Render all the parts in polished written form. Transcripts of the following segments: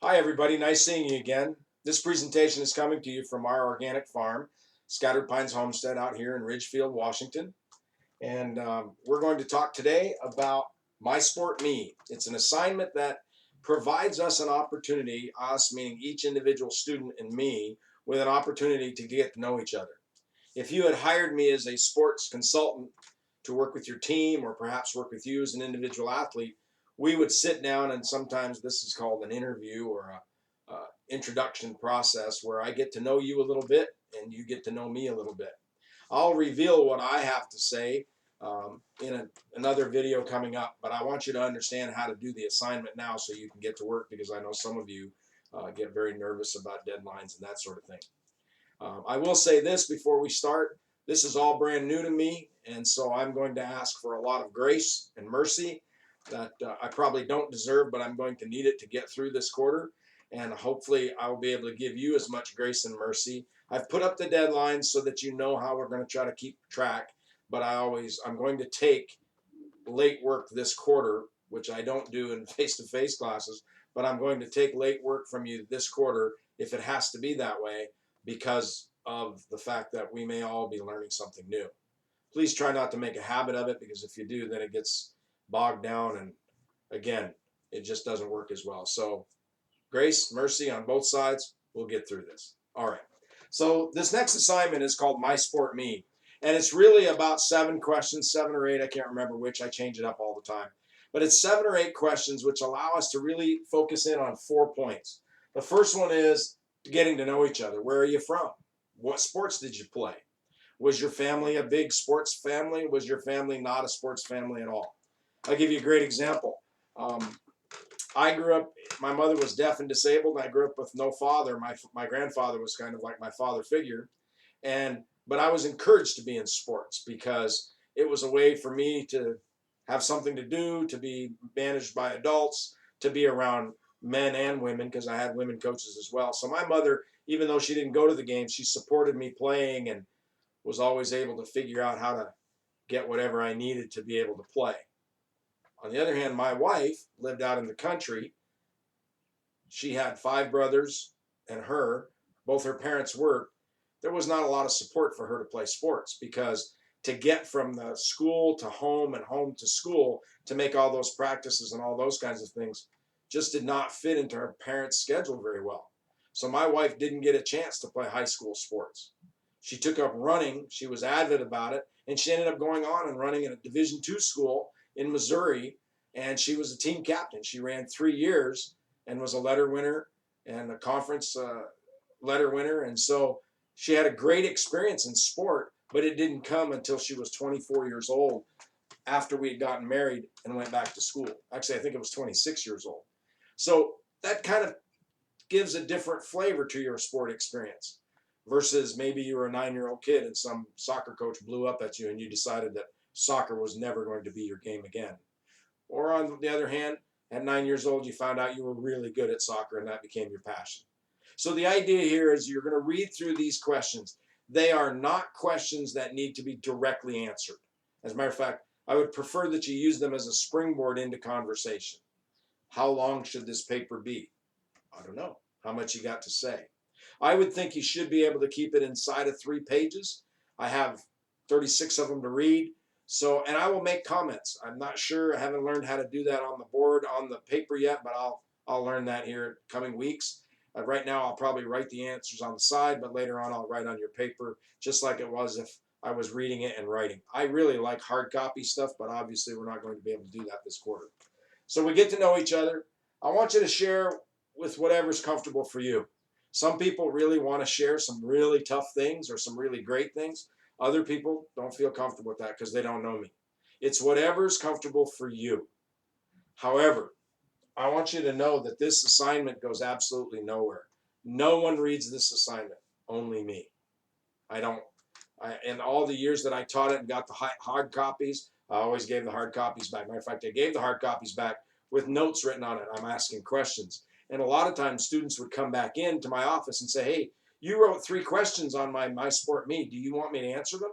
Hi, everybody. Nice seeing you again. This presentation is coming to you from our organic farm, Scattered Pines Homestead, out here in Ridgefield, Washington. And we're going to talk today about My Sport Me. It's an assignment that provides us an opportunity, us meaning each individual student and me, with an opportunity to get to know each other. If you had hired me as a sports consultant to work with your team or perhaps work with you as an individual athlete, we would sit down, and sometimes this is called an interview or a introduction process where I get to know you a little bit and you get to know me a little bit. I'll reveal what I have to say another video coming up, but I want you to understand how to do the assignment now so you can get to work, because I know some of you get very nervous about deadlines and that sort of thing. I will say this before we start. This is all brand new to me, and so I'm going to ask for a lot of grace and mercy that I probably don't deserve, but I'm going to need it to get through this quarter, and hopefully I will be able to give you as much grace and mercy. I've put up the deadlines so that you know how we're going to try to keep track, but I'm going to take late work this quarter, which I don't do in face-to-face classes, but I'm going to take late work from you this quarter if it has to be that way, because of the fact that we may all be learning something new. Please try not to make a habit of it, because if you do, then it gets bogged down, and again, it just doesn't work as well. So grace, mercy on both sides. We'll get through this. All right. So this next assignment is called My Sport Me. And it's really about 7 questions, 7 or 8. I can't remember which. I change it up all the time. But it's 7 or 8 questions which allow us to really focus in on 4 points. The first one is getting to know each other. Where are you from? What sports did you play? Was your family a big sports family? Was your family not a sports family at all? I'll give you a great example. I grew up, my mother was deaf and disabled. I grew up with no father. My grandfather was kind of like my father figure. But I was encouraged to be in sports because it was a way for me to have something to do, to be managed by adults, to be around men and women, because I had women coaches as well. So my mother, even though she didn't go to the games, she supported me playing and was always able to figure out how to get whatever I needed to be able to play. On the other hand, my wife lived out in the country. She had 5 brothers and both her parents worked. There was not a lot of support for her to play sports, because to get from the school to home and home to school to make all those practices and all those kinds of things just did not fit into her parents' schedule very well. So my wife didn't get a chance to play high school sports. She took up running. She was avid about it, and she ended up going on and running in a Division II school in Missouri, and she was a team captain. She ran 3 years and was a letter winner and a conference letter winner, and so she had a great experience in sport, but it didn't come until she was 24 years old, after we had gotten married and went back to school. Actually, I think it was 26 years old. So that kind of gives a different flavor to your sport experience versus maybe you were a 9-year-old kid and some soccer coach blew up at you and you decided that soccer was never going to be your game again. Or on the other hand, at 9 years old, you found out you were really good at soccer and that became your passion. So the idea here is you're going to read through these questions. They are not questions that need to be directly answered. As a matter of fact, I would prefer that you use them as a springboard into conversation. How long should this paper be? I don't know. How much you got to say? I would think you should be able to keep it inside of 3 pages. I have 36 of them to read. So, and I will make comments. I'm not sure. I haven't learned how to do that on the board, on the paper yet, but I'll learn that here in coming weeks. Right now, I'll probably write the answers on the side, but later on, I'll write on your paper, just like it was if I was reading it and writing. I really like hard copy stuff, but obviously, we're not going to be able to do that this quarter. So we get to know each other. I want you to share with whatever's comfortable for you. Some people really want to share some really tough things or some really great things. Other people don't feel comfortable with that because they don't know me. It's whatever's comfortable for you. However, I want you to know that this assignment goes absolutely nowhere. No one reads this assignment, only me. In all the years that I taught it and got the hard copies, I always gave the hard copies back. Matter of fact, I gave the hard copies back with notes written on it. I'm asking questions. And a lot of times students would come back into my office and say, hey, you wrote 3 questions on my Sport Me. Do you want me to answer them?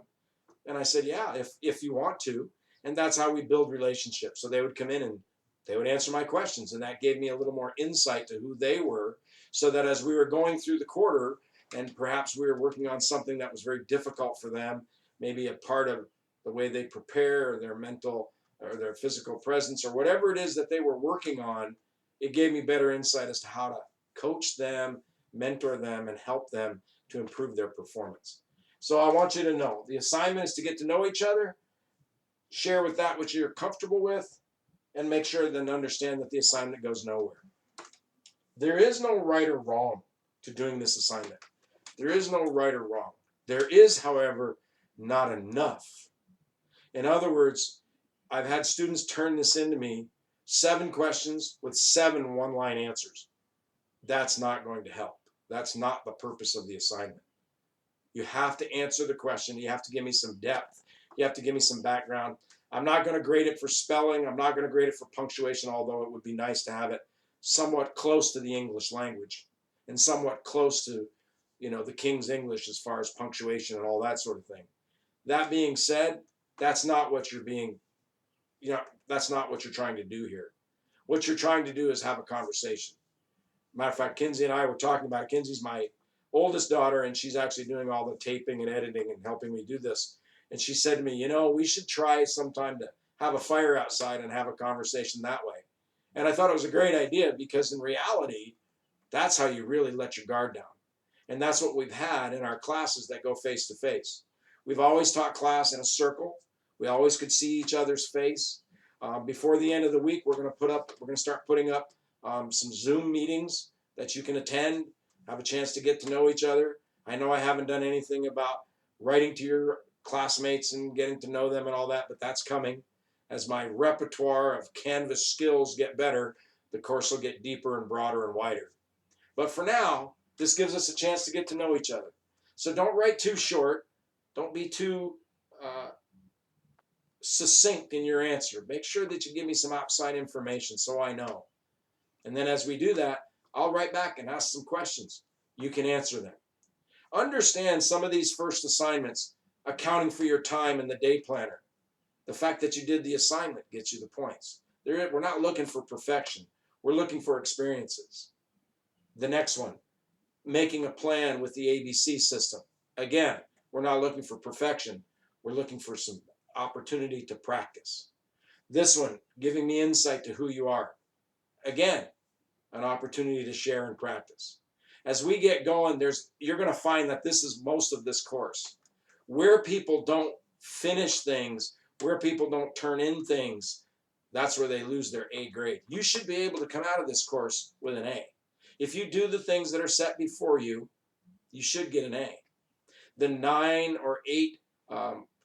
And I said, yeah, if you want to. And that's how we build relationships. So they would come in and They would answer my questions, and that gave me a little more insight to who they were, so that as we were going through the quarter and perhaps we were working on something that was very difficult for them, maybe a part of the way they prepare or their mental or their physical presence or whatever it is that they were working on, it gave me better insight as to how to coach them, mentor them, and help them to improve their performance. So I want you to know the assignment is to get to know each other, share with that which you're comfortable with, and make sure then understand that the assignment goes nowhere. There is no right or wrong to doing this assignment. There is no right or wrong. There is, however, not enough. In other words, I've had students turn this into me 7 questions with 7 one-line answers. That's not going to help. That's not the purpose of the assignment. You have to answer the question. You have to give me some depth. You have to give me some background. I'm not going to grade it for spelling. I'm not going to grade it for punctuation, although it would be nice to have it somewhat close to the English language and somewhat close to, the King's English as far as punctuation and all that sort of thing. That being said, that's not what you're that's not what you're trying to do here. What you're trying to do is have a conversation. Matter of fact, Kinsey and I were talking about it. Kinsey's my oldest daughter, and she's actually doing all the taping and editing and helping me do this. And she said to me, we should try sometime to have a fire outside and have a conversation that way. And I thought it was a great idea, because in reality, that's how you really let your guard down. And that's what we've had in our classes that go face to face. We've always taught class in a circle. We always could see each other's face. Before the end of the week, we're going to start putting up some Zoom meetings that you can attend, have a chance to get to know each other. I know I haven't done anything about writing to your classmates and getting to know them and all that, but that's coming. As my repertoire of Canvas skills get better, the course will get deeper and broader and wider. But for now, this gives us a chance to get to know each other. So don't write too short. Don't be too succinct in your answer. Make sure that you give me some outside information so I know. And then as we do that, I'll write back and ask some questions. You can answer them. Understand some of these first assignments, accounting for your time in the day planner. The fact that you did the assignment gets you the points. We're not looking for perfection. We're looking for experiences. The next one, making a plan with the ABC system. Again, we're not looking for perfection. We're looking for some opportunity to practice. This one, giving me insight to who you are. Again, an opportunity to share and practice. As we get going, you're going to find that this is most of this course. Where people don't finish things, where people don't turn in things, that's where they lose their A grade. You should be able to come out of this course with an A. If you do the things that are set before you, you should get an A. The 9 or 8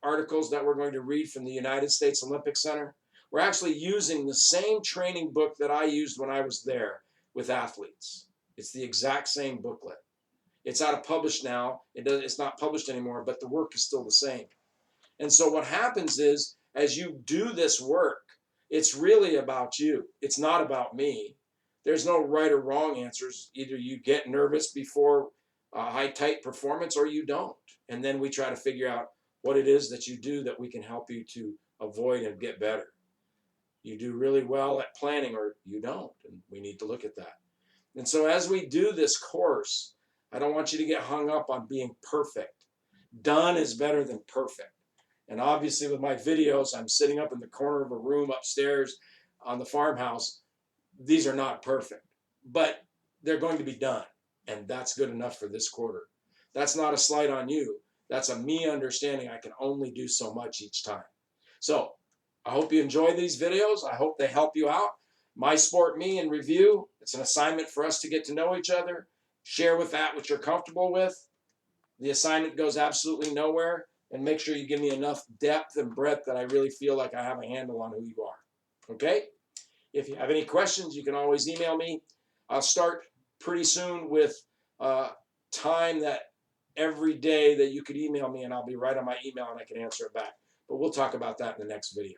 articles that we're going to read from the United States Olympic Center, we're actually using the same training book that I used when I was there with athletes. It's the exact same booklet. It's out of published now. It's not published anymore, but the work is still the same. And so what happens is, as you do this work, it's really about you. It's not about me. There's no right or wrong answers. Either you get nervous before a high-tight performance or you don't. And then we try to figure out what it is that you do that we can help you to avoid and get better. You do really well at planning or you don't, and we need to look at that. And so as we do this course, I don't want you to get hung up on being perfect. Done is better than perfect. And obviously with my videos, I'm sitting up in the corner of a room upstairs on the farmhouse. These are not perfect, but they're going to be done. And that's good enough for this quarter. That's not a slight on you. That's a me understanding I can only do so much each time. So I hope you enjoy these videos. I hope they help you out. My Sport Me in review. It's an assignment for us to get to know each other. Share with that what you're comfortable with. The assignment goes absolutely nowhere. And make sure you give me enough depth and breadth that I really feel like I have a handle on who you are. Okay? If you have any questions, you can always email me. I'll start pretty soon with time that every day that you could email me, and I'll be right on my email and I can answer it back. But we'll talk about that in the next video.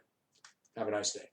Have a nice day.